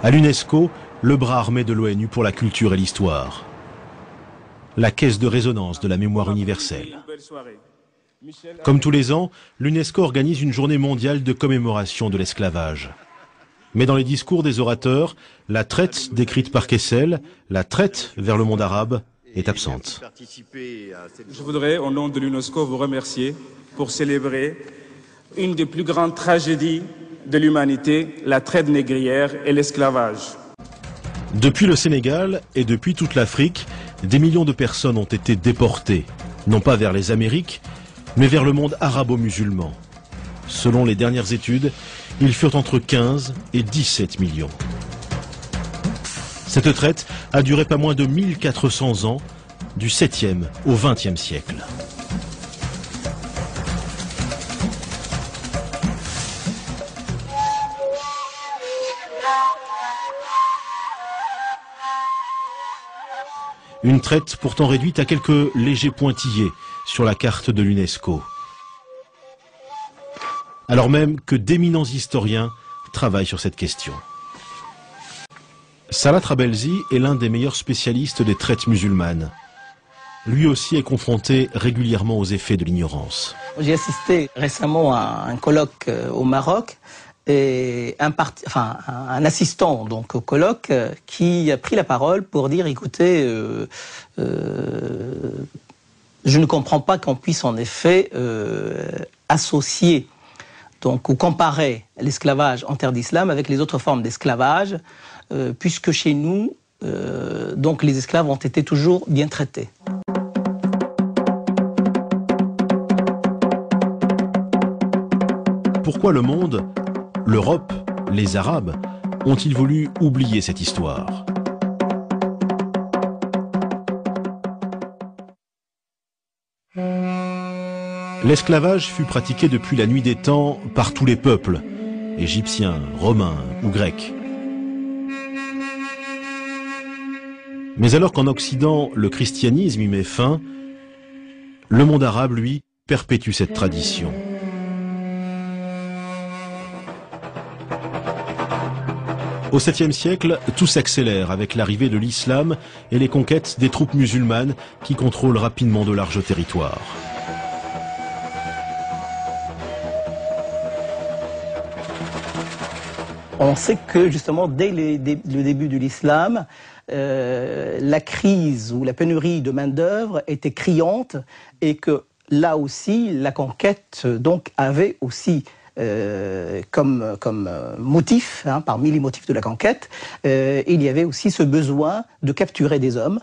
À l'UNESCO, le bras armé de l'ONU pour la culture et l'histoire. La caisse de résonance de la mémoire universelle. Comme tous les ans, l'UNESCO organise une journée mondiale de commémoration de l'esclavage. Mais dans les discours des orateurs, la traite décrite par Kessel, la traite vers le monde arabe, est absente. Je voudrais, au nom de l'UNESCO, vous remercier pour célébrer une des plus grandes tragédies de l'humanité, la traite négrière et l'esclavage. Depuis le Sénégal et depuis toute l'Afrique, des millions de personnes ont été déportées, non pas vers les Amériques, mais vers le monde arabo-musulman. Selon les dernières études, ils furent entre 15 et 17 millions. Cette traite a duré pas moins de 1400 ans, du 7e au 20e siècle. Une traite pourtant réduite à quelques légers pointillés sur la carte de l'UNESCO. Alors même que d'éminents historiens travaillent sur cette question. Salah Trabelsi est l'un des meilleurs spécialistes des traites musulmanes. Lui aussi est confronté régulièrement aux effets de l'ignorance. J'ai assisté récemment à un colloque au Maroc et un assistant donc au colloque qui a pris la parole pour dire écoutez, je ne comprends pas qu'on puisse en effet associer donc ou comparer l'esclavage en terre d'islam avec les autres formes d'esclavage, puisque chez nous donc les esclaves ont été toujours bien traités. Pourquoi le monde, l'Europe, les Arabes, ont-ils voulu oublier cette histoire? L'esclavage fut pratiqué depuis la nuit des temps par tous les peuples, égyptiens, romains ou grecs. Mais alors qu'en Occident, le christianisme y met fin, le monde arabe, lui, perpétue cette tradition. Au 7e siècle, tout s'accélère avec l'arrivée de l'islam et les conquêtes des troupes musulmanes qui contrôlent rapidement de larges territoires. On sait que justement dès le début de l'islam, la crise ou la pénurie de main-d'œuvre était criante et que là aussi la conquête donc avait aussi comme motif, parmi les motifs de la conquête, il y avait aussi ce besoin de capturer des hommes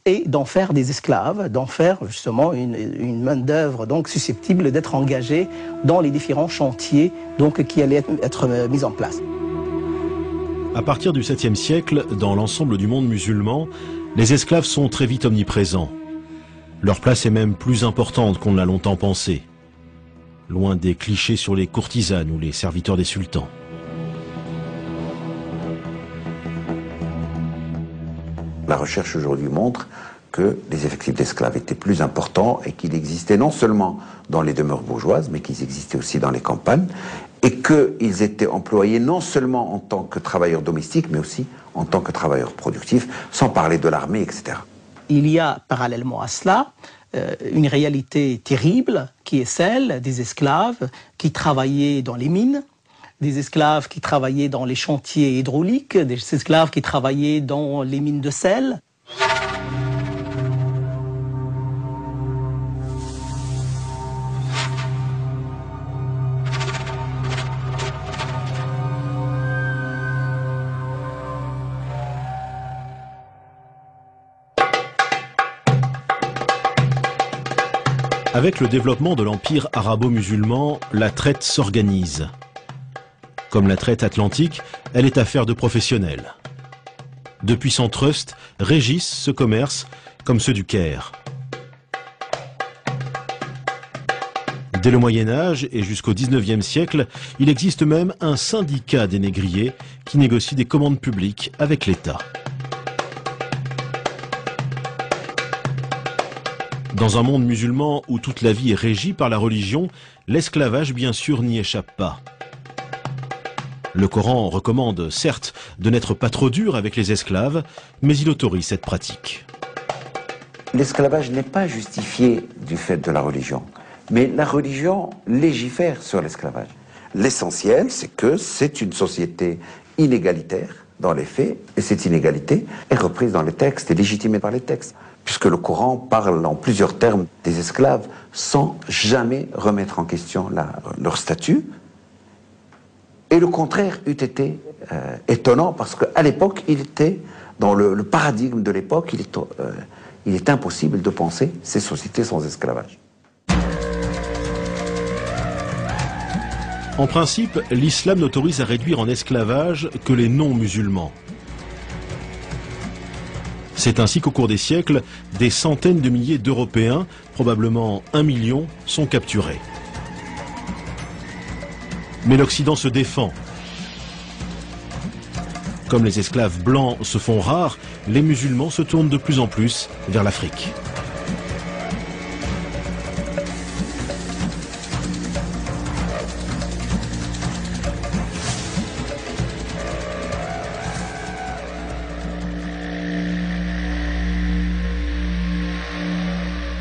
et d'en faire des esclaves, d'en faire justement une main-d'œuvre donc susceptible d'être engagée dans les différents chantiers donc qui allaient être mis en place. À partir du 7e siècle, dans l'ensemble du monde musulman, les esclaves sont très vite omniprésents. Leur place est même plus importante qu'on ne l'a longtemps pensé. Loin des clichés sur les courtisanes ou les serviteurs des sultans. La recherche aujourd'hui montre que les effectifs d'esclaves étaient plus importants et qu'ils existaient non seulement dans les demeures bourgeoises, mais qu'ils existaient aussi dans les campagnes, et qu'ils étaient employés non seulement en tant que travailleurs domestiques, mais aussi en tant que travailleurs productifs, sans parler de l'armée, etc. Il y a parallèlement à cela une réalité terrible qui est celle des esclaves qui travaillaient dans les mines, des esclaves qui travaillaient dans les chantiers hydrauliques, des esclaves qui travaillaient dans les mines de sel. Avec le développement de l'empire arabo-musulman, la traite s'organise. Comme la traite atlantique, elle est affaire de professionnels. De puissants trusts régissent ce commerce comme ceux du Caire. Dès le Moyen-Âge et jusqu'au XIXe siècle, il existe même un syndicat des négriers qui négocie des commandes publiques avec l'État. Dans un monde musulman où toute la vie est régie par la religion, l'esclavage bien sûr n'y échappe pas. Le Coran recommande, certes, de n'être pas trop dur avec les esclaves, mais il autorise cette pratique. L'esclavage n'est pas justifié du fait de la religion, mais la religion légifère sur l'esclavage. L'essentiel, c'est que c'est une société inégalitaire dans les faits, et cette inégalité est reprise dans les textes et légitimée par les textes, puisque le Coran parle en plusieurs termes des esclaves sans jamais remettre en question leur statut. Et le contraire eût été étonnant, parce qu'à l'époque, il était, dans le paradigme de l'époque, il est impossible de penser ces sociétés sans esclavage. En principe, l'islam n'autorise à réduire en esclavage que les non-musulmans. C'est ainsi qu'au cours des siècles, des centaines de milliers d'Européens, probablement 1 million, sont capturés. Mais l'Occident se défend. Comme les esclaves blancs se font rares, les musulmans se tournent de plus en plus vers l'Afrique.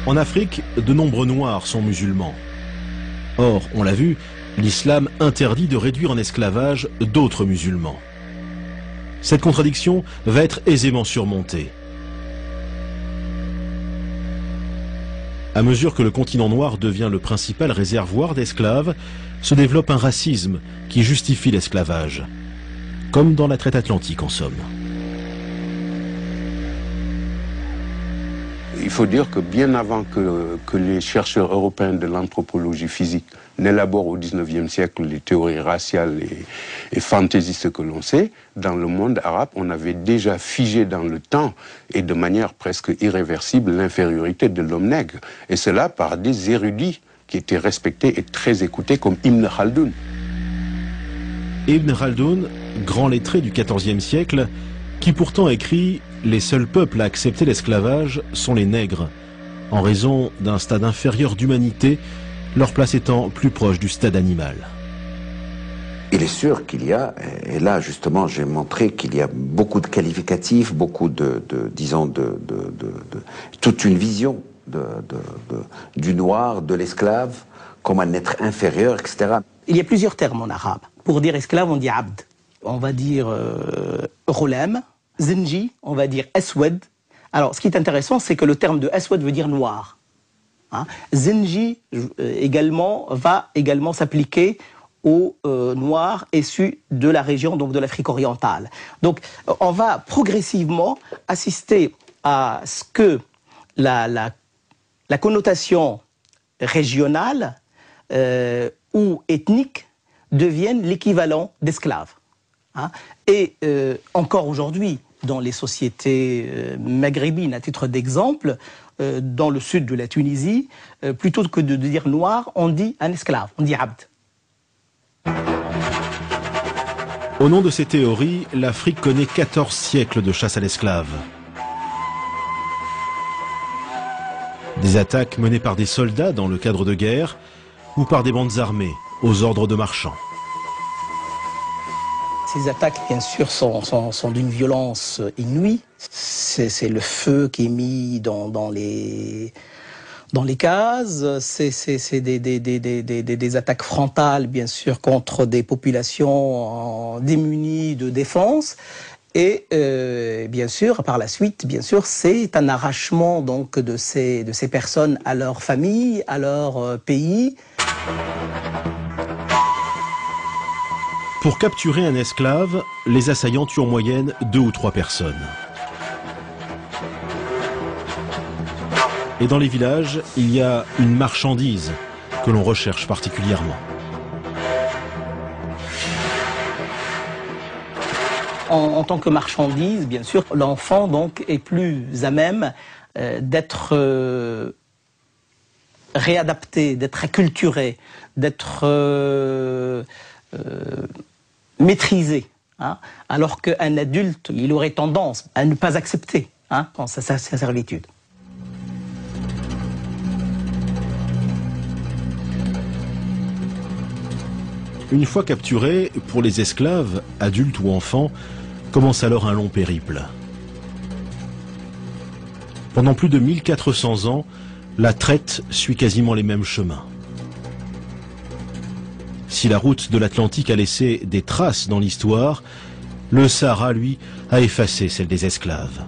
En Afrique, de nombreux Noirs sont musulmans. Or, on l'a vu, l'islam interdit de réduire en esclavage d'autres musulmans. Cette contradiction va être aisément surmontée. À mesure que le continent noir devient le principal réservoir d'esclaves, se développe un racisme qui justifie l'esclavage, comme dans la traite atlantique en somme. Il faut dire que bien avant que les chercheurs européens de l'anthropologie physique n'élaborent au XIXe siècle les théories raciales et fantaisistes que l'on sait, dans le monde arabe, on avait déjà figé dans le temps et de manière presque irréversible l'infériorité de l'homme nègre. Et cela par des érudits qui étaient respectés et très écoutés comme Ibn Khaldoun. Ibn Khaldoun, grand lettré du XIVe siècle, qui pourtant écrit « Les seuls peuples à accepter l'esclavage sont les nègres, en raison d'un stade inférieur d'humanité, leur place étant plus proche du stade animal. » Il est sûr qu'il y a, et là justement j'ai montré qu'il y a beaucoup de qualificatifs, beaucoup disons toute une vision du noir, de l'esclave, comme un être inférieur, etc. Il y a plusieurs termes en arabe. Pour dire esclave, on dit abd. On va dire ghulam, zinji, on va dire aswad. Alors, ce qui est intéressant, c'est que le terme de aswad veut dire noir. Hein? Zinji va également s'appliquer aux noirs issus de la région, donc de l'Afrique orientale. Donc, on va progressivement assister à ce que la connotation régionale ou ethnique devienne l'équivalent d'esclave. Hein? Et encore aujourd'hui, dans les sociétés maghrébines, à titre d'exemple, dans le sud de la Tunisie, plutôt que de dire noir, on dit un esclave, on dit abd. Au nom de ces théories, l'Afrique connaît 14 siècles de chasse à l'esclave. Des attaques menées par des soldats dans le cadre de guerre ou par des bandes armées aux ordres de marchands. Ces attaques, bien sûr, sont d'une violence inouïe. C'est le feu qui est mis dans les cases. C'est des attaques frontales, bien sûr, contre des populations démunies de défense. Et bien sûr, par la suite, bien sûr, c'est un arrachement donc de ces personnes à leur famille, à leur pays. Pour capturer un esclave, les assaillants tuent en moyenne 2 ou 3 personnes. Et dans les villages, il y a une marchandise que l'on recherche particulièrement. En tant que marchandise, bien sûr, l'enfant donc est plus à même d'être réadapté, d'être acculturé, d'être maîtrisé, hein, alors qu'un adulte, il aurait tendance à ne pas accepter sa servitude. Une fois capturés, pour les esclaves, adultes ou enfants, commence alors un long périple. Pendant plus de 1400 ans, la traite suit quasiment les mêmes chemins. Si la route de l'Atlantique a laissé des traces dans l'histoire, le Sahara, lui, a effacé celle des esclaves.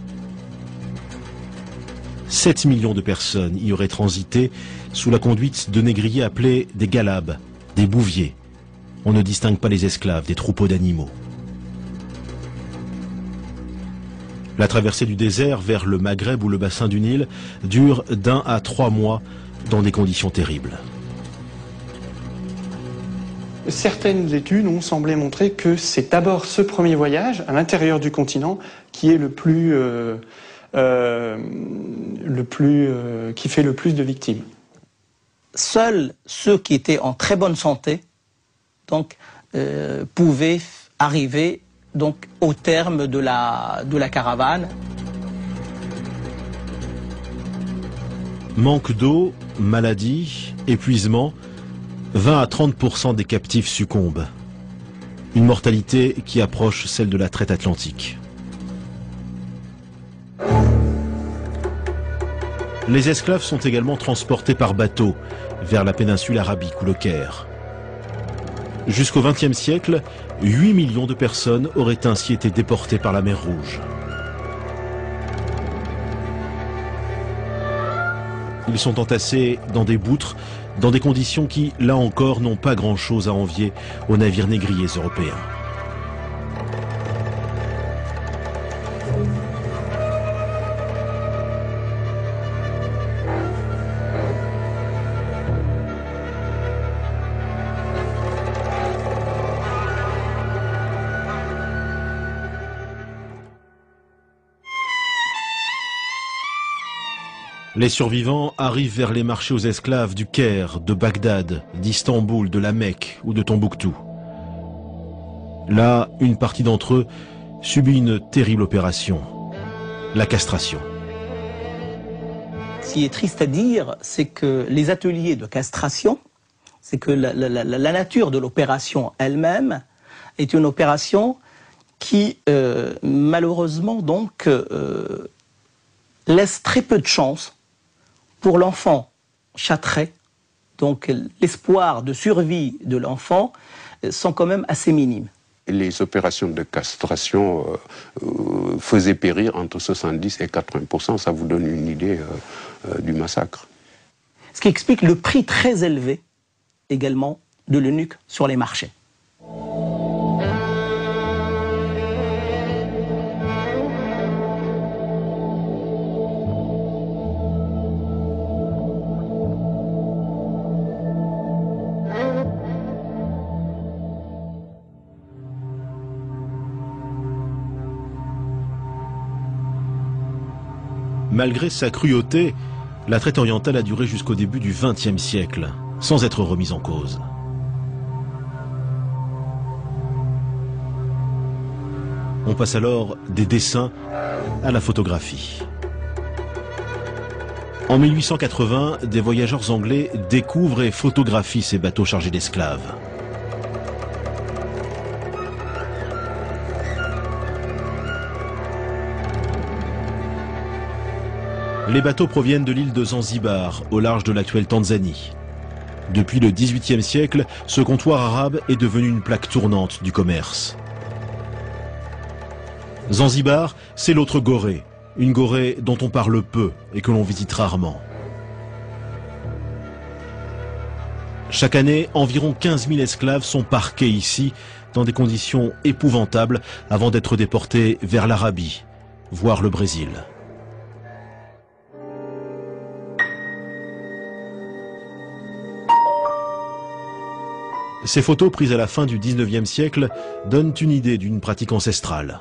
7 millions de personnes y auraient transité sous la conduite de négriers appelés des galabes, des bouviers. On ne distingue pas les esclaves des troupeaux d'animaux. La traversée du désert vers le Maghreb ou le bassin du Nil dure d'1 à 3 mois dans des conditions terribles. Certaines études ont semblé montrer que c'est d'abord ce premier voyage à l'intérieur du continent qui est qui fait le plus de victimes. Seuls ceux qui étaient en très bonne santé donc, pouvaient arriver donc, au terme de la caravane. Manque d'eau, maladie, épuisement, 20 à 30% des captifs succombent. Une mortalité qui approche celle de la traite atlantique. Les esclaves sont également transportés par bateau vers la péninsule arabique ou le Caire. Jusqu'au XXe siècle, 8 millions de personnes auraient ainsi été déportées par la mer Rouge. Ils sont entassés dans des boutres, dans des conditions qui, là encore, n'ont pas grand-chose à envier aux navires négriers européens. Les survivants arrivent vers les marchés aux esclaves du Caire, de Bagdad, d'Istanbul, de la Mecque ou de Tombouctou. Là, une partie d'entre eux subit une terrible opération, la castration. Ce qui est triste à dire, c'est que les ateliers de castration, c'est que la nature de l'opération elle-même est une opération qui, malheureusement, donc, laisse très peu de chance pour l'enfant châtré. Donc l'espoir de survie de l'enfant sont quand même assez minimes. Les opérations de castration faisaient périr entre 70 et 80%. Ça vous donne une idée du massacre. Ce qui explique le prix très élevé également de l'eunuque sur les marchés. Malgré sa cruauté, la traite orientale a duré jusqu'au début du XXe siècle, sans être remise en cause. On passe alors des dessins à la photographie. En 1880, des voyageurs anglais découvrent et photographient ces bateaux chargés d'esclaves. Les bateaux proviennent de l'île de Zanzibar, au large de l'actuelle Tanzanie. Depuis le XVIIIe siècle, ce comptoir arabe est devenu une plaque tournante du commerce. Zanzibar, c'est l'autre Gorée, une Gorée dont on parle peu et que l'on visite rarement. Chaque année, environ 15 000 esclaves sont parqués ici, dans des conditions épouvantables, avant d'être déportés vers l'Arabie, voire le Brésil. Ces photos prises à la fin du XIXe siècle donnent une idée d'une pratique ancestrale.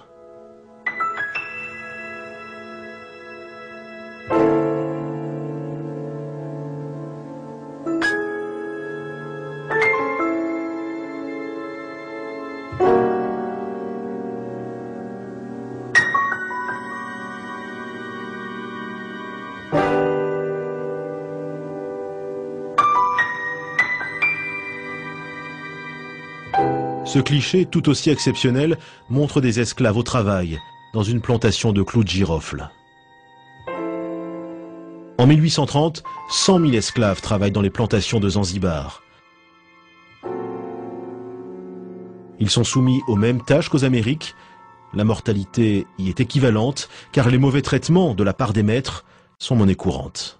Ce cliché, tout aussi exceptionnel, montre des esclaves au travail, dans une plantation de clous de girofle. En 1830, 100 000 esclaves travaillent dans les plantations de Zanzibar. Ils sont soumis aux mêmes tâches qu'aux Amériques. La mortalité y est équivalente, car les mauvais traitements de la part des maîtres sont monnaie courante.